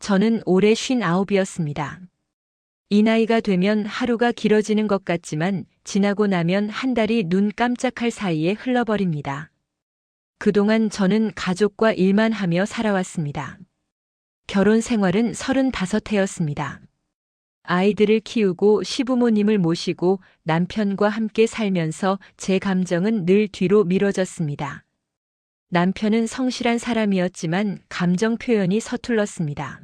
저는 올해 59이었습니다. 이 나이가 되면 하루가 길어지는 것 같지만 지나고 나면 한 달이 눈 깜짝할 사이에 흘러버립니다. 그동안 저는 가족과 일만 하며 살아왔습니다. 결혼 생활은 35해였습니다. 아이들을 키우고 시부모님을 모시고 남편과 함께 살면서 제 감정은 늘 뒤로 미뤄졌습니다. 남편은 성실한 사람이었지만 감정 표현이 서툴렀습니다.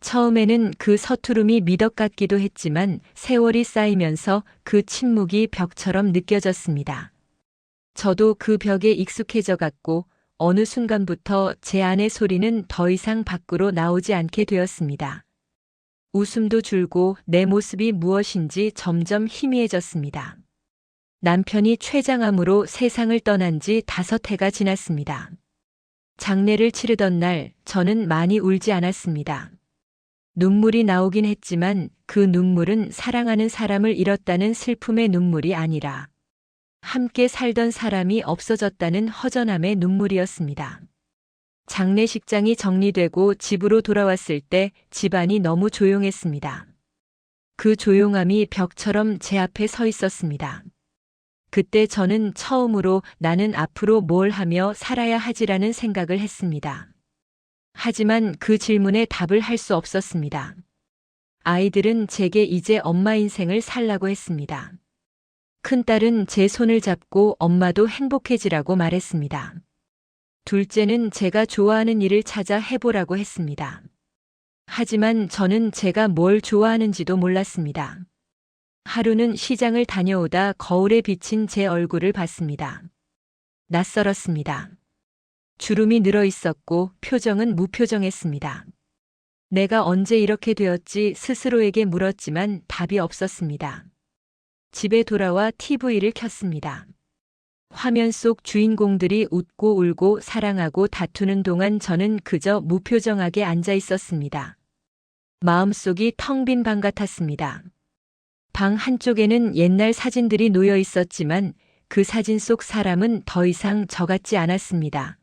처음에는 그 서투름이 미덕 같기도 했지만 세월이 쌓이면서 그 침묵이 벽처럼 느껴졌습니다. 저도 그 벽에 익숙해져 갔고 어느 순간부터 제 안의 소리는 더 이상 밖으로 나오지 않게 되었습니다. 웃음도 줄고 내 모습이 무엇인지 점점 희미해졌습니다. 남편이 췌장암으로 세상을 떠난 지 5해가 지났습니다. 장례를 치르던 날 저는 많이 울지 않았습니다. 눈물이 나오긴 했지만 그 눈물은 사랑하는 사람을 잃었다는 슬픔의 눈물이 아니라 함께 살던 사람이 없어졌다는 허전함의 눈물이었습니다. 장례식장이 정리되고 집으로 돌아왔을 때 집안이 너무 조용했습니다. 그 조용함이 벽처럼 제 앞에 서 있었습니다. 그때 저는 처음으로 나는 앞으로 뭘 하며 살아야 하지라는 생각을 했습니다. 하지만 그 질문에 답을 할 수 없었습니다. 아이들은 제게 이제 엄마 인생을 살라고 했습니다. 큰딸은 제 손을 잡고 엄마도 행복해지라고 말했습니다. 둘째는 제가 좋아하는 일을 찾아 해보라고 했습니다. 하지만 저는 제가 뭘 좋아하는지도 몰랐습니다. 하루는 시장을 다녀오다 거울에 비친 제 얼굴을 봤습니다. 낯설었습니다. 주름이 늘어 있었고 표정은 무표정했습니다. 내가 언제 이렇게 되었지 스스로에게 물었지만 답이 없었습니다. 집에 돌아와 TV를 켰습니다. 화면 속 주인공들이 웃고 울고 사랑하고 다투는 동안 저는 그저 무표정하게 앉아 있었습니다. 마음속이 텅 빈 방 같았습니다. 방 한쪽에는 옛날 사진들이 놓여 있었지만 그 사진 속 사람은 더 이상 저 같지 않았습니다.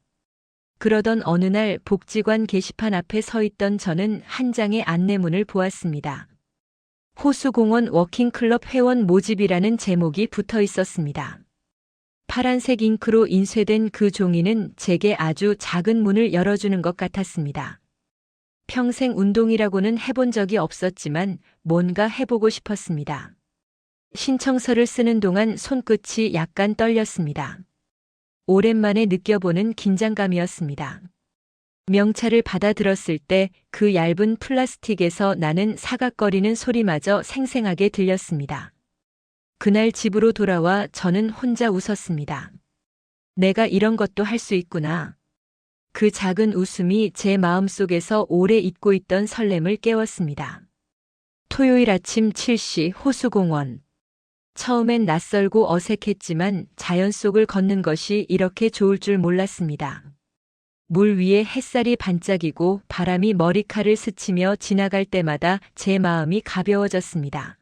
그러던 어느 날 복지관 게시판 앞에 서 있던 저는 한 장의 안내문을 보았습니다. 호수공원 워킹클럽 회원 모집이라는 제목이 붙어 있었습니다. 파란색 잉크로 인쇄된 그 종이는 제게 아주 작은 문을 열어주는 것 같았습니다. 평생 운동이라고는 해본 적이 없었지만 뭔가 해보고 싶었습니다. 신청서를 쓰는 동안 손끝이 약간 떨렸습니다. 오랜만에 느껴보는 긴장감이었습니다. 명찰을 받아들었을 때 그 얇은 플라스틱에서 나는 사각거리는 소리마저 생생하게 들렸습니다. 그날 집으로 돌아와 저는 혼자 웃었습니다. 내가 이런 것도 할 수 있구나. 그 작은 웃음이 제 마음속에서 오래 잊고 있던 설렘을 깨웠습니다. 토요일 아침 7시 호수공원. 처음엔 낯설고 어색했지만 자연 속을 걷는 것이 이렇게 좋을 줄 몰랐습니다. 물 위에 햇살이 반짝이고 바람이 머리카락을 스치며 지나갈 때마다 제 마음이 가벼워졌습니다.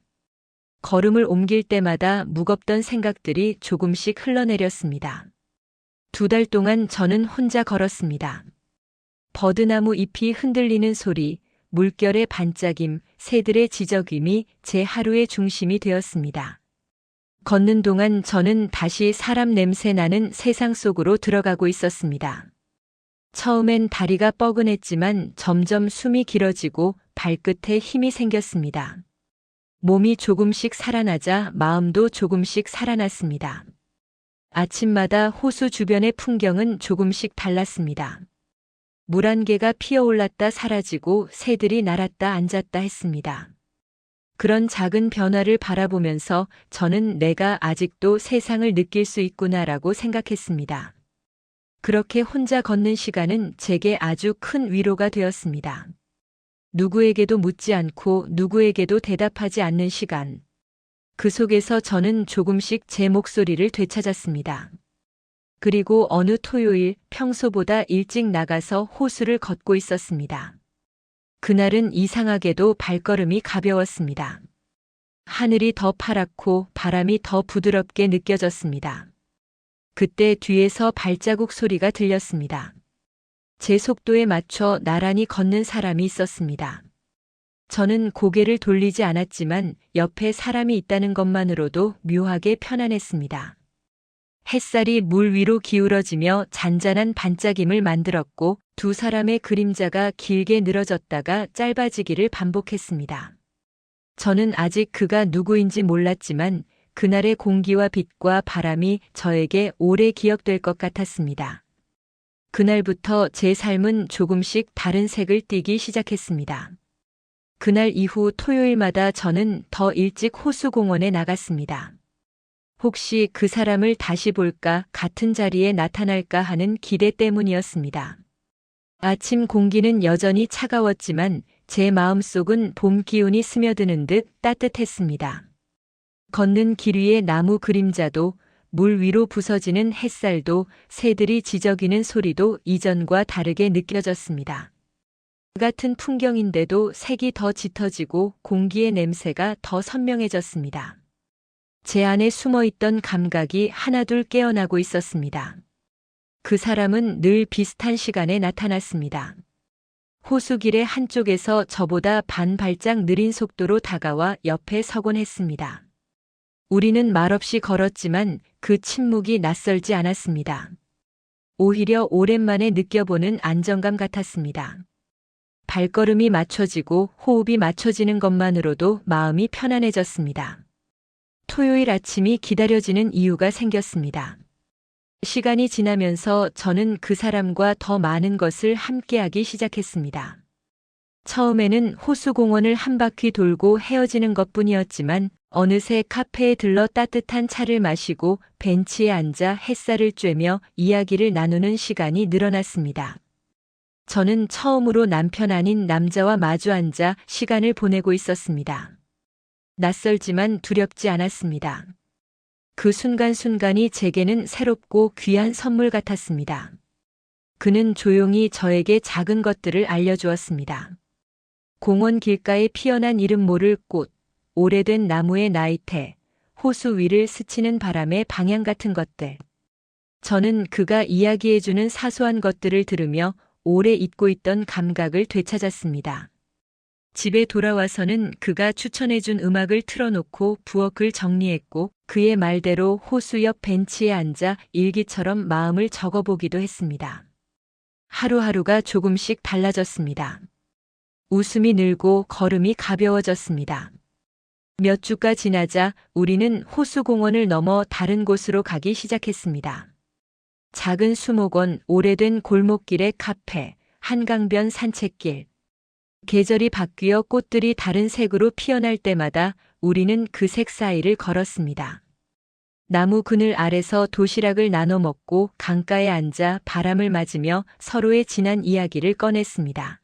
걸음을 옮길 때마다 무겁던 생각들이 조금씩 흘러내렸습니다. 2달 동안 저는 혼자 걸었습니다. 버드나무 잎이 흔들리는 소리, 물결의 반짝임, 새들의 지저귀이 제 하루의 중심이 되었습니다. 걷는 동안 저는 다시 사람 냄새 나는 세상 속으로 들어가고 있었습니다. 처음엔 다리가 뻐근했지만 점점 숨이 길어지고 발끝에 힘이 생겼습니다. 몸이 조금씩 살아나자 마음도 조금씩 살아났습니다. 아침마다 호수 주변의 풍경은 조금씩 달랐습니다. 물 한 개가 피어올랐다 사라지고 새들이 날았다 앉았다 했습니다. 그런 작은 변화를 바라보면서 저는 내가 아직도 세상을 느낄 수 있구나라고 생각했습니다. 그렇게 혼자 걷는 시간은 제게 아주 큰 위로가 되었습니다. 누구에게도 묻지 않고 누구에게도 대답하지 않는 시간. 그 속에서 저는 조금씩 제 목소리를 되찾았습니다. 그리고 어느 토요일 평소보다 일찍 나가서 호수를 걷고 있었습니다. 그날은 이상하게도 발걸음이 가벼웠습니다. 하늘이 더 파랗고 바람이 더 부드럽게 느껴졌습니다. 그때 뒤에서 발자국 소리가 들렸습니다. 제 속도에 맞춰 나란히 걷는 사람이 있었습니다. 저는 고개를 돌리지 않았지만 옆에 사람이 있다는 것만으로도 묘하게 편안했습니다. 햇살이 물 위로 기울어지며 잔잔한 반짝임을 만들었고 두 사람의 그림자가 길게 늘어졌다가 짧아지기를 반복했습니다. 저는 아직 그가 누구인지 몰랐지만 그날의 공기와 빛과 바람이 저에게 오래 기억될 것 같았습니다. 그날부터 제 삶은 조금씩 다른 색을 띠기 시작했습니다. 그날 이후 토요일마다 저는 더 일찍 호수공원에 나갔습니다. 혹시 그 사람을 다시 볼까, 같은 자리에 나타날까 하는 기대 때문이었습니다. 아침 공기는 여전히 차가웠지만 제 마음속은 봄 기운이 스며드는 듯 따뜻했습니다. 걷는 길 위의 나무 그림자도, 물 위로 부서지는 햇살도, 새들이 지저귀는 소리도 이전과 다르게 느껴졌습니다. 같은 풍경인데도 색이 더 짙어지고 공기의 냄새가 더 선명해졌습니다. 제 안에 숨어있던 감각이 하나둘 깨어나고 있었습니다. 그 사람은 늘 비슷한 시간에 나타났습니다. 호수길의 한쪽에서 저보다 반 발짝 느린 속도로 다가와 옆에 서곤 했습니다. 우리는 말없이 걸었지만 그 침묵이 낯설지 않았습니다. 오히려 오랜만에 느껴보는 안정감 같았습니다. 발걸음이 맞춰지고 호흡이 맞춰지는 것만으로도 마음이 편안해졌습니다. 토요일 아침이 기다려지는 이유가 생겼습니다. 시간이 지나면서 저는 그 사람과 더 많은 것을 함께하기 시작했습니다. 처음에는 호수공원을 한 바퀴 돌고 헤어지는 것뿐이었지만 어느새 카페에 들러 따뜻한 차를 마시고 벤치에 앉아 햇살을 쬐며 이야기를 나누는 시간이 늘어났습니다. 저는 처음으로 남편 아닌 남자와 마주 앉아 시간을 보내고 있었습니다. 낯설지만 두렵지 않았습니다. 그 순간순간이 제게는 새롭고 귀한 선물 같았습니다. 그는 조용히 저에게 작은 것들을 알려주었습니다. 공원 길가에 피어난 이름 모를 꽃, 오래된 나무의 나이테, 호수 위를 스치는 바람의 방향 같은 것들. 저는 그가 이야기해주는 사소한 것들을 들으며 오래 잊고 있던 감각을 되찾았습니다. 집에 돌아와서는 그가 추천해준 음악을 틀어놓고 부엌을 정리했고 그의 말대로 호수 옆 벤치에 앉아 일기처럼 마음을 적어보기도 했습니다. 하루하루가 조금씩 달라졌습니다. 웃음이 늘고 걸음이 가벼워졌습니다. 몇 주가 지나자 우리는 호수공원을 넘어 다른 곳으로 가기 시작했습니다. 작은 수목원, 오래된 골목길의 카페, 한강변 산책길. 계절이 바뀌어 꽃들이 다른 색으로 피어날 때마다 우리는 그 색 사이를 걸었습니다. 나무 그늘 아래서 도시락을 나눠 먹고 강가에 앉아 바람을 맞으며 서로의 지난 이야기를 꺼냈습니다.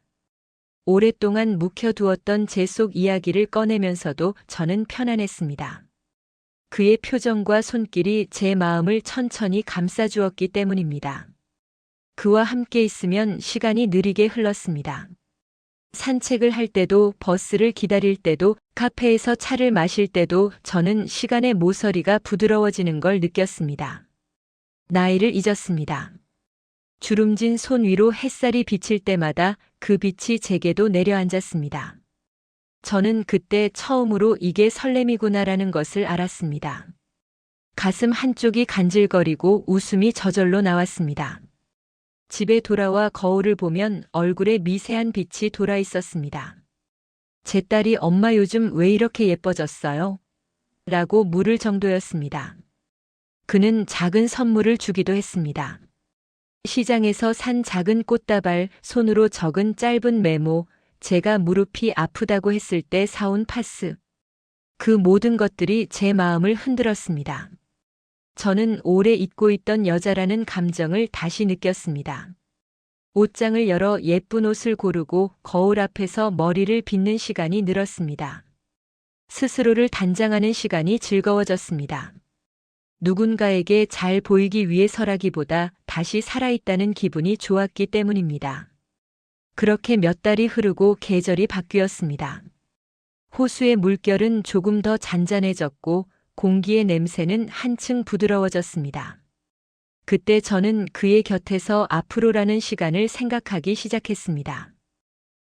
오랫동안 묵혀두었던 제 속 이야기를 꺼내면서도 저는 편안했습니다. 그의 표정과 손길이 제 마음을 천천히 감싸주었기 때문입니다. 그와 함께 있으면 시간이 느리게 흘렀습니다. 산책을 할 때도, 버스를 기다릴 때도, 카페에서 차를 마실 때도 저는 시간의 모서리가 부드러워지는 걸 느꼈습니다. 나이를 잊었습니다. 주름진 손 위로 햇살이 비칠 때마다 그 빛이 제게도 내려앉았습니다. 저는 그때 처음으로 이게 설렘이구나라는 것을 알았습니다. 가슴 한쪽이 간질거리고 웃음이 저절로 나왔습니다. 집에 돌아와 거울을 보면 얼굴에 미세한 빛이 돌아 있었습니다. 제 딸이 엄마 요즘 왜 이렇게 예뻐졌어요? 라고 물을 정도였습니다. 그는 작은 선물을 주기도 했습니다. 시장에서 산 작은 꽃다발, 손으로 적은 짧은 메모, 제가 무릎이 아프다고 했을 때 사온 파스. 그 모든 것들이 제 마음을 흔들었습니다. 저는 오래 잊고 있던 여자라는 감정을 다시 느꼈습니다. 옷장을 열어 예쁜 옷을 고르고 거울 앞에서 머리를 빗는 시간이 늘었습니다. 스스로를 단장하는 시간이 즐거워졌습니다. 누군가에게 잘 보이기 위해서라기보다 다시 살아있다는 기분이 좋았기 때문입니다. 그렇게 몇 달이 흐르고 계절이 바뀌었습니다. 호수의 물결은 조금 더 잔잔해졌고 공기의 냄새는 한층 부드러워졌습니다. 그때 저는 그의 곁에서 앞으로라는 시간을 생각하기 시작했습니다.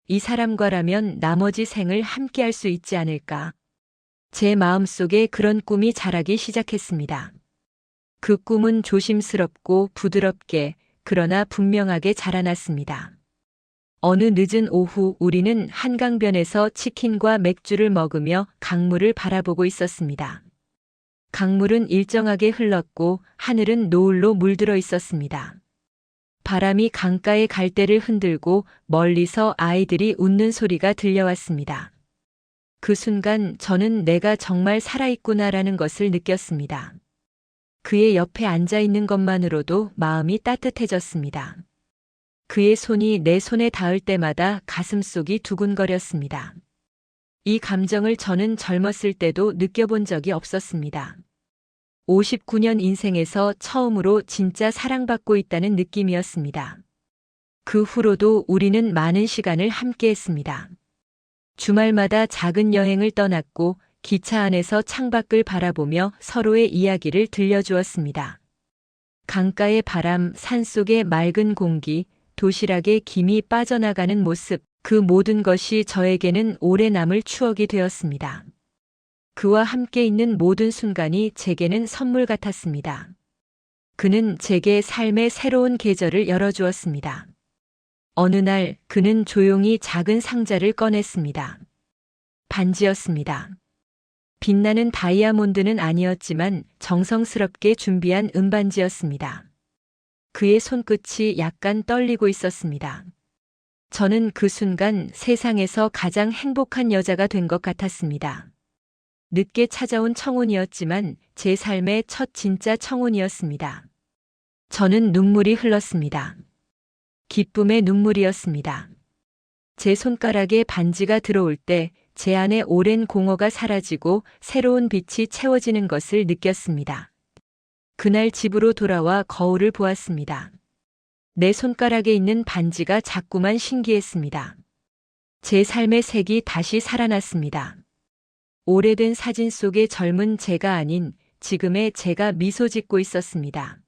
이 사람과라면 나머지 생을 함께할 수 있지 않을까. 제 마음속에 그런 꿈이 자라기 시작했습니다. 그 꿈은 조심스럽고 부드럽게 그러나 분명하게 자라났습니다. 어느 늦은 오후 우리는 한강변에서 치킨과 맥주를 먹으며 강물을 바라보고 있었습니다. 강물은 일정하게 흘렀고 하늘은 노을로 물들어 있었습니다. 바람이 강가의 갈대를 흔들고 멀리서 아이들이 웃는 소리가 들려왔습니다. 그 순간 저는 내가 정말 살아있구나라는 것을 느꼈습니다. 그의 옆에 앉아 있는 것만으로도 마음이 따뜻해졌습니다. 그의 손이 내 손에 닿을 때마다 가슴속이 두근거렸습니다. 이 감정을 저는 젊었을 때도 느껴본 적이 없었습니다. 59년 인생에서 처음으로 진짜 사랑받고 있다는 느낌이었습니다. 그 후로도 우리는 많은 시간을 함께했습니다. 주말마다 작은 여행을 떠났고 기차 안에서 창밖을 바라보며 서로의 이야기를 들려주었습니다. 강가의 바람, 산속의 맑은 공기, 도시락에 김이 빠져나가는 모습, 그 모든 것이 저에게는 오래 남을 추억이 되었습니다. 그와 함께 있는 모든 순간이 제게는 선물 같았습니다. 그는 제게 삶의 새로운 계절을 열어주었습니다. 어느 날 그는 조용히 작은 상자를 꺼냈습니다. 반지였습니다. 빛나는 다이아몬드는 아니었지만 정성스럽게 준비한 은반지였습니다. 그의 손끝이 약간 떨리고 있었습니다. 저는 그 순간 세상에서 가장 행복한 여자가 된 것 같았습니다. 늦게 찾아온 청혼이었지만 제 삶의 첫 진짜 청혼이었습니다. 저는 눈물이 흘렀습니다. 기쁨의 눈물이었습니다. 제 손가락에 반지가 들어올 때 제 안에 오랜 공허가 사라지고 새로운 빛이 채워지는 것을 느꼈습니다. 그날 집으로 돌아와 거울을 보았습니다. 내 손가락에 있는 반지가 자꾸만 신기했습니다. 제 삶의 색이 다시 살아났습니다. 오래된 사진 속의 젊은 제가 아닌 지금의 제가 미소 짓고 있었습니다.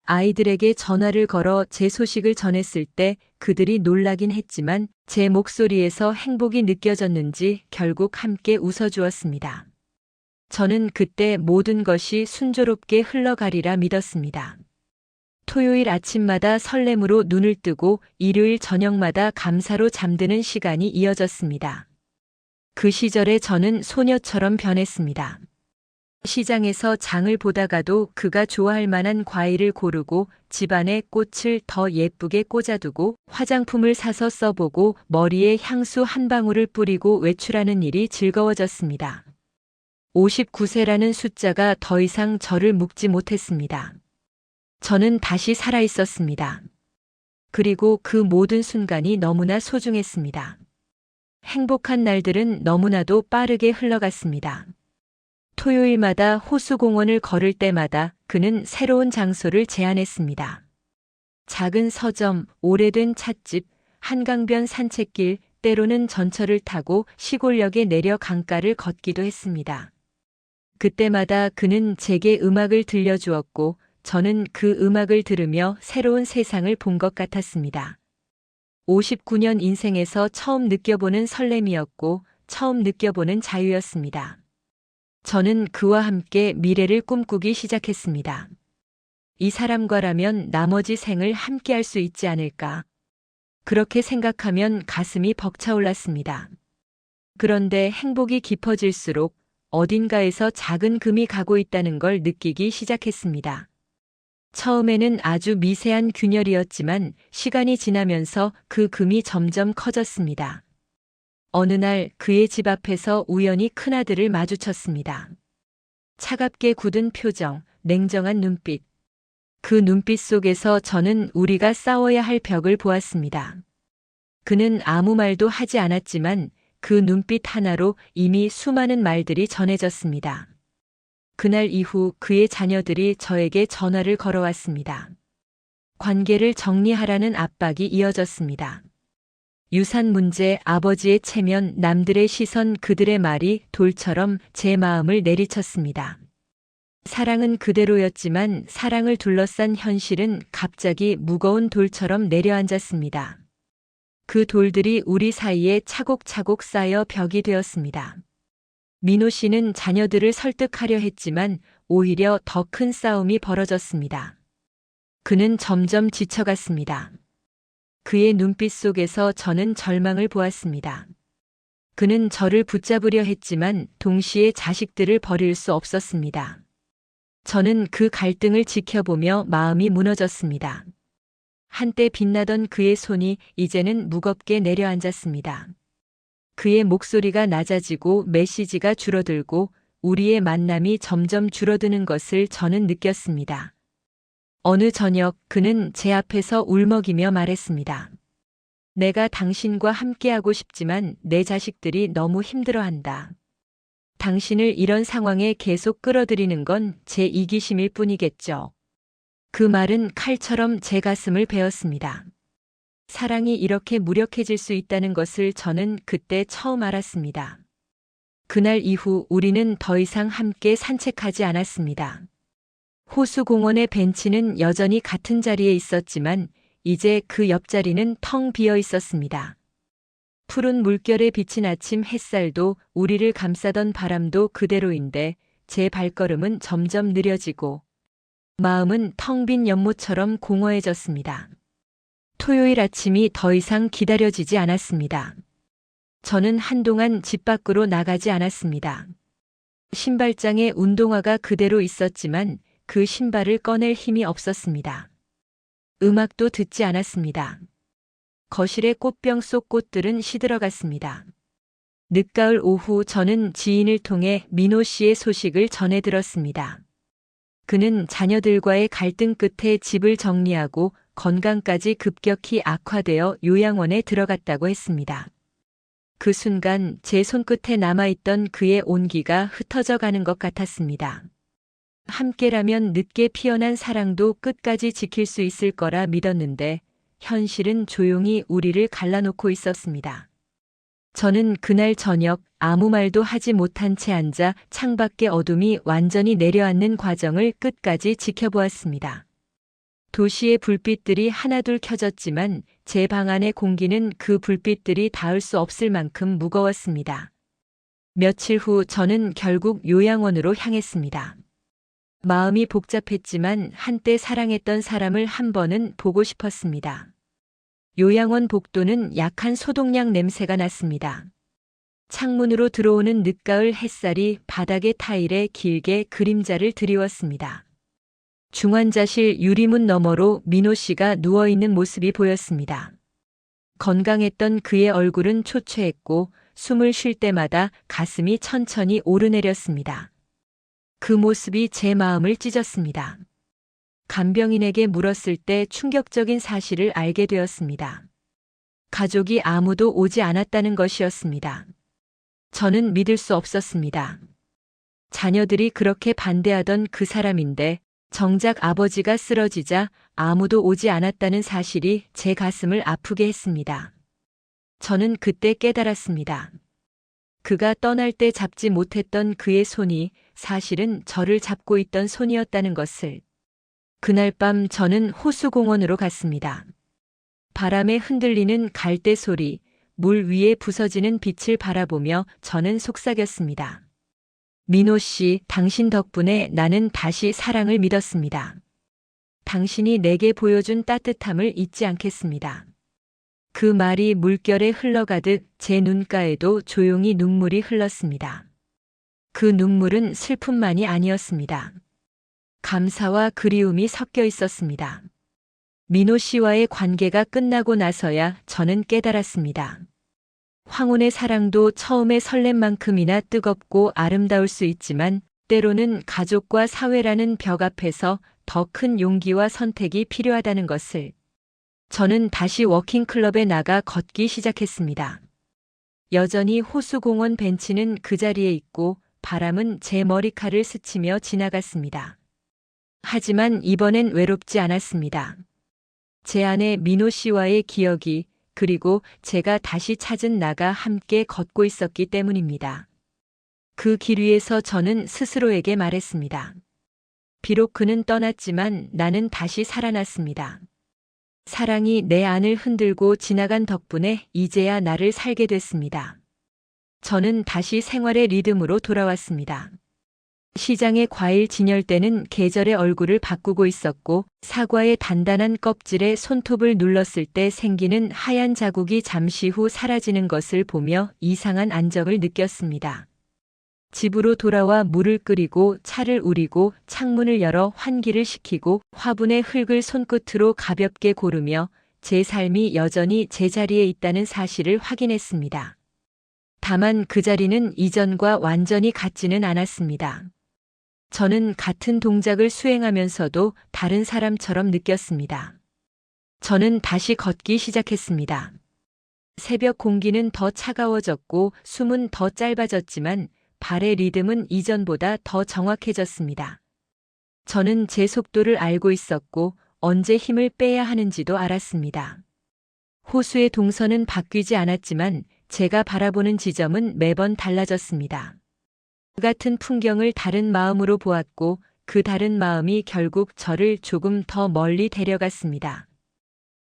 아이들에게 전화를 걸어 제 소식을 전했을 때 그들이 놀라긴 했지만 제 목소리에서 행복이 느껴졌는지 결국 함께 웃어주었습니다. 저는 그때 모든 것이 순조롭게 흘러가리라 믿었습니다. 토요일 아침마다 설렘으로 눈을 뜨고 일요일 저녁마다 감사로 잠드는 시간이 이어졌습니다. 그 시절에 저는 소녀처럼 변했습니다. 시장에서 장을 보다가도 그가 좋아할 만한 과일을 고르고 집안에 꽃을 더 예쁘게 꽂아두고 화장품을 사서 써보고 머리에 향수 한 방울을 뿌리고 외출하는 일이 즐거워졌습니다. 59세라는 숫자가 더 이상 저를 묶지 못했습니다. 저는 다시 살아있었습니다. 그리고 그 모든 순간이 너무나 소중했습니다. 행복한 날들은 너무나도 빠르게 흘러갔습니다. 토요일마다 호수공원을 걸을 때마다 그는 새로운 장소를 제안했습니다. 작은 서점, 오래된 찻집, 한강변 산책길, 때로는 전철을 타고 시골역에 내려 강가를 걷기도 했습니다. 그때마다 그는 제게 음악을 들려주었고 저는 그 음악을 들으며 새로운 세상을 본 것 같았습니다. 59년 인생에서 처음 느껴보는 설렘이었고 처음 느껴보는 자유였습니다. 저는 그와 함께 미래를 꿈꾸기 시작했습니다. 이 사람과라면 나머지 생을 함께할 수 있지 않을까. 그렇게 생각하면 가슴이 벅차올랐습니다. 그런데 행복이 깊어질수록 어딘가에서 작은 금이 가고 있다는 걸 느끼기 시작했습니다. 처음에는 아주 미세한 균열이었지만 시간이 지나면서 그 금이 점점 커졌습니다. 어느 날 그의 집 앞에서 우연히 큰아들을 마주쳤습니다. 차갑게 굳은 표정, 냉정한 눈빛. 그 눈빛 속에서 저는 우리가 싸워야 할 벽을 보았습니다. 그는 아무 말도 하지 않았지만 그 눈빛 하나로 이미 수많은 말들이 전해졌습니다. 그날 이후 그의 자녀들이 저에게 전화를 걸어왔습니다. 관계를 정리하라는 압박이 이어졌습니다. 유산 문제, 아버지의 체면, 남들의 시선, 그들의 말이 돌처럼 제 마음을 내리쳤습니다. 사랑은 그대로였지만 사랑을 둘러싼 현실은 갑자기 무거운 돌처럼 내려앉았습니다. 그 돌들이 우리 사이에 차곡차곡 쌓여 벽이 되었습니다. 민호 씨는 자녀들을 설득하려 했지만 오히려 더 큰 싸움이 벌어졌습니다. 그는 점점 지쳐갔습니다. 그의 눈빛 속에서 저는 절망을 보았습니다. 그는 저를 붙잡으려 했지만 동시에 자식들을 버릴 수 없었습니다. 저는 그 갈등을 지켜보며 마음이 무너졌습니다. 한때 빛나던 그의 손이 이제는 무겁게 내려앉았습니다. 그의 목소리가 낮아지고 메시지가 줄어들고 우리의 만남이 점점 줄어드는 것을 저는 느꼈습니다. 어느 저녁 그는 제 앞에서 울먹이며 말했습니다. 내가 당신과 함께하고 싶지만 내 자식들이 너무 힘들어한다. 당신을 이런 상황에 계속 끌어들이는 건 제 이기심일 뿐이겠죠. 그 말은 칼처럼 제 가슴을 베었습니다. 사랑이 이렇게 무력해질 수 있다는 것을 저는 그때 처음 알았습니다. 그날 이후 우리는 더 이상 함께 산책하지 않았습니다. 호수공원의 벤치는 여전히 같은 자리에 있었지만 이제 그 옆자리는 텅 비어 있었습니다. 푸른 물결에 비친 아침 햇살도 우리를 감싸던 바람도 그대로인데 제 발걸음은 점점 느려지고 마음은 텅 빈 연못처럼 공허해졌습니다. 토요일 아침이 더 이상 기다려지지 않았습니다. 저는 한동안 집 밖으로 나가지 않았습니다. 신발장에 운동화가 그대로 있었지만 그 신발을 꺼낼 힘이 없었습니다. 음악도 듣지 않았습니다. 거실의 꽃병 속 꽃들은 시들어갔습니다. 늦가을 오후 저는 지인을 통해 민호 씨의 소식을 전해 들었습니다. 그는 자녀들과의 갈등 끝에 집을 정리하고 건강까지 급격히 악화되어 요양원에 들어갔다고 했습니다. 그 순간 제 손끝에 남아있던 그의 온기가 흩어져 가는 것 같았습니다. 함께라면 늦게 피어난 사랑도 끝까지 지킬 수 있을 거라 믿었는데 현실은 조용히 우리를 갈라놓고 있었습니다. 저는 그날 저녁 아무 말도 하지 못한 채 앉아 창밖의 어둠이 완전히 내려앉는 과정을 끝까지 지켜보았습니다. 도시의 불빛들이 하나둘 켜졌지만 제 방 안의 공기는 그 불빛들이 닿을 수 없을 만큼 무거웠습니다. 며칠 후 저는 결국 요양원으로 향했습니다. 마음이 복잡했지만 한때 사랑했던 사람을 한 번은 보고 싶었습니다. 요양원 복도는 약한 소독약 냄새가 났습니다. 창문으로 들어오는 늦가을 햇살이 바닥의 타일에 길게 그림자를 드리웠습니다. 중환자실 유리문 너머로 민호 씨가 누워있는 모습이 보였습니다. 건강했던 그의 얼굴은 초췌했고 숨을 쉴 때마다 가슴이 천천히 오르내렸습니다. 그 모습이 제 마음을 찢었습니다. 간병인에게 물었을 때 충격적인 사실을 알게 되었습니다. 가족이 아무도 오지 않았다는 것이었습니다. 저는 믿을 수 없었습니다. 자녀들이 그렇게 반대하던 그 사람인데 정작 아버지가 쓰러지자 아무도 오지 않았다는 사실이 제 가슴을 아프게 했습니다. 저는 그때 깨달았습니다. 그가 떠날 때 잡지 못했던 그의 손이 사실은 저를 잡고 있던 손이었다는 것을. 그날 밤 저는 호수공원으로 갔습니다. 바람에 흔들리는 갈대 소리, 물 위에 부서지는 빛을 바라보며 저는 속삭였습니다. 민호 씨, 당신 덕분에 나는 다시 사랑을 믿었습니다. 당신이 내게 보여준 따뜻함을 잊지 않겠습니다. 그 말이 물결에 흘러가듯 제 눈가에도 조용히 눈물이 흘렀습니다. 그 눈물은 슬픔만이 아니었습니다. 감사와 그리움이 섞여 있었습니다. 민호 씨와의 관계가 끝나고 나서야 저는 깨달았습니다. 황혼의 사랑도 처음에 설렘만큼이나 뜨겁고 아름다울 수 있지만 때로는 가족과 사회라는 벽 앞에서 더 큰 용기와 선택이 필요하다는 것을. 저는 다시 워킹클럽에 나가 걷기 시작했습니다. 여전히 호수공원 벤치는 그 자리에 있고 바람은 제 머리칼을 스치며 지나갔습니다. 하지만 이번엔 외롭지 않았습니다. 제 안에 민호 씨와의 기억이 그리고 제가 다시 찾은 나가 함께 걷고 있었기 때문입니다. 그 길 위에서 저는 스스로에게 말했습니다. 비록 그는 떠났지만 나는 다시 살아났습니다. 사랑이 내 안을 흔들고 지나간 덕분에 이제야 나를 살게 됐습니다. 저는 다시 생활의 리듬으로 돌아왔습니다. 시장의 과일 진열대는 계절의 얼굴을 바꾸고 있었고 사과의 단단한 껍질에 손톱을 눌렀을 때 생기는 하얀 자국이 잠시 후 사라지는 것을 보며 이상한 안정을 느꼈습니다. 집으로 돌아와 물을 끓이고 차를 우리고 창문을 열어 환기를 시키고 화분의 흙을 손끝으로 가볍게 고르며 제 삶이 여전히 제자리에 있다는 사실을 확인했습니다. 다만 그 자리는 이전과 완전히 같지는 않았습니다. 저는 같은 동작을 수행하면서도 다른 사람처럼 느꼈습니다. 저는 다시 걷기 시작했습니다. 새벽 공기는 더 차가워졌고 숨은 더 짧아졌지만 발의 리듬은 이전보다 더 정확해졌습니다. 저는 제 속도를 알고 있었고 언제 힘을 빼야 하는지도 알았습니다. 호수의 동선은 바뀌지 않았지만 제가 바라보는 지점은 매번 달라졌습니다. 같은 풍경을 다른 마음으로 보았고 그 다른 마음이 결국 저를 조금 더 멀리 데려갔습니다.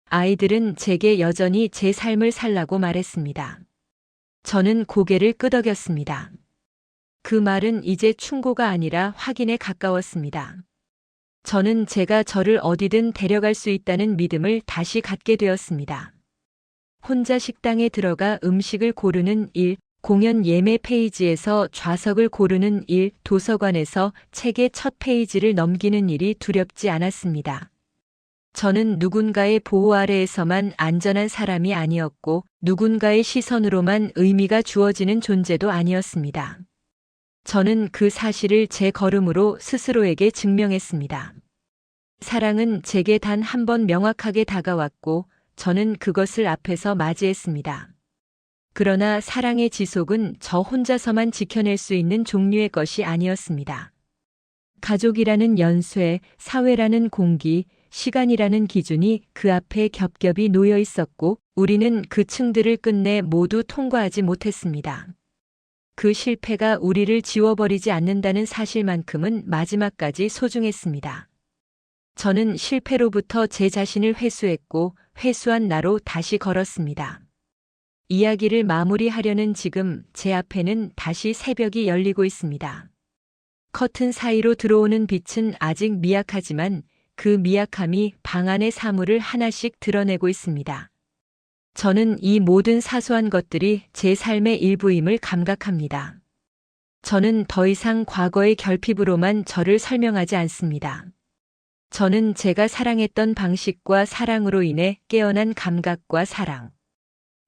아이들은 제게 여전히 제 삶을 살라고 말했습니다. 저는 고개를 끄덕였습니다. 그 말은 이제 충고가 아니라 확인에 가까웠습니다. 저는 제가 저를 어디든 데려갈 수 있다는 믿음을 다시 갖게 되었습니다. 혼자 식당에 들어가 음식을 고르는 일, 공연 예매 페이지에서 좌석을 고르는 일, 도서관에서 책의 첫 페이지를 넘기는 일이 두렵지 않았습니다. 저는 누군가의 보호 아래에서만 안전한 사람이 아니었고 누군가의 시선으로만 의미가 주어지는 존재도 아니었습니다. 저는 그 사실을 제 걸음으로 스스로에게 증명했습니다. 사랑은 제게 단 한 번 명확하게 다가왔고 저는 그것을 앞에서 맞이했습니다. 그러나 사랑의 지속은 저 혼자서만 지켜낼 수 있는 종류의 것이 아니었습니다. 가족이라는 연쇄, 사회라는 공기, 시간이라는 기준이 그 앞에 겹겹이 놓여 있었고 우리는 그 층들을 끝내 모두 통과하지 못했습니다. 그 실패가 우리를 지워버리지 않는다는 사실만큼은 마지막까지 소중했습니다. 저는 실패로부터 제 자신을 회수했고 회수한 나로 다시 걸었습니다. 이야기를 마무리하려는 지금 제 앞에는 다시 새벽이 열리고 있습니다. 커튼 사이로 들어오는 빛은 아직 미약하지만 그 미약함이 방 안의 사물을 하나씩 드러내고 있습니다. 저는 이 모든 사소한 것들이 제 삶의 일부임을 감각합니다. 저는 더 이상 과거의 결핍으로만 저를 설명하지 않습니다. 저는 제가 사랑했던 방식과 사랑으로 인해 깨어난 감각과 사랑,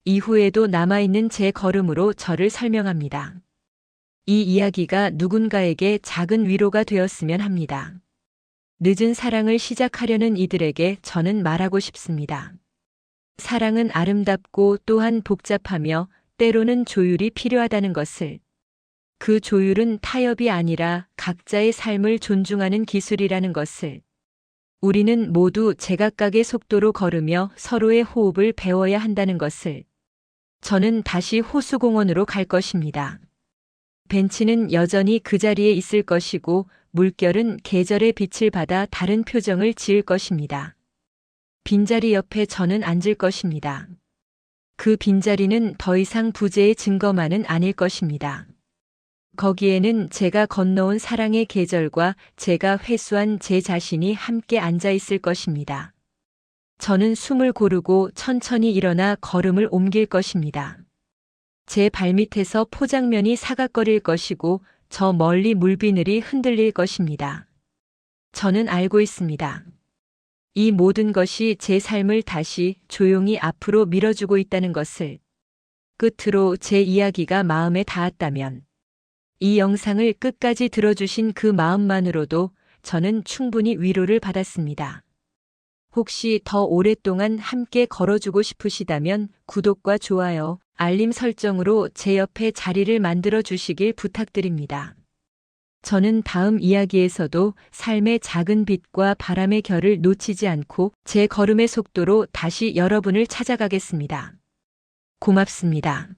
이후에도 남아있는 제 걸음으로 저를 설명합니다. 이 이야기가 누군가에게 작은 위로가 되었으면 합니다. 늦은 사랑을 시작하려는 이들에게 저는 말하고 싶습니다. 사랑은 아름답고 또한 복잡하며 때로는 조율이 필요하다는 것을. 그 조율은 타협이 아니라 각자의 삶을 존중하는 기술이라는 것을. 우리는 모두 제각각의 속도로 걸으며 서로의 호흡을 배워야 한다는 것을. 저는 다시 호수공원으로 갈 것입니다. 벤치는 여전히 그 자리에 있을 것이고 물결은 계절의 빛을 받아 다른 표정을 지을 것입니다. 빈자리 옆에 저는 앉을 것입니다. 그 빈자리는 더 이상 부재의 증거만은 아닐 것입니다. 거기에는 제가 건너온 사랑의 계절과 제가 회수한 제 자신이 함께 앉아 있을 것입니다. 저는 숨을 고르고 천천히 일어나 걸음을 옮길 것입니다. 제 발밑에서 포장면이 사각거릴 것이고 저 멀리 물비늘이 흔들릴 것입니다. 저는 알고 있습니다. 이 모든 것이 제 삶을 다시 조용히 앞으로 밀어주고 있다는 것을. 끝으로 제 이야기가 마음에 닿았다면 이 영상을 끝까지 들어주신 그 마음만으로도 저는 충분히 위로를 받았습니다. 혹시 더 오랫동안 함께 걸어주고 싶으시다면 구독과 좋아요, 알림 설정으로 제 옆에 자리를 만들어 주시길 부탁드립니다. 저는 다음 이야기에서도 삶의 작은 빛과 바람의 결을 놓치지 않고 제 걸음의 속도로 다시 여러분을 찾아가겠습니다. 고맙습니다.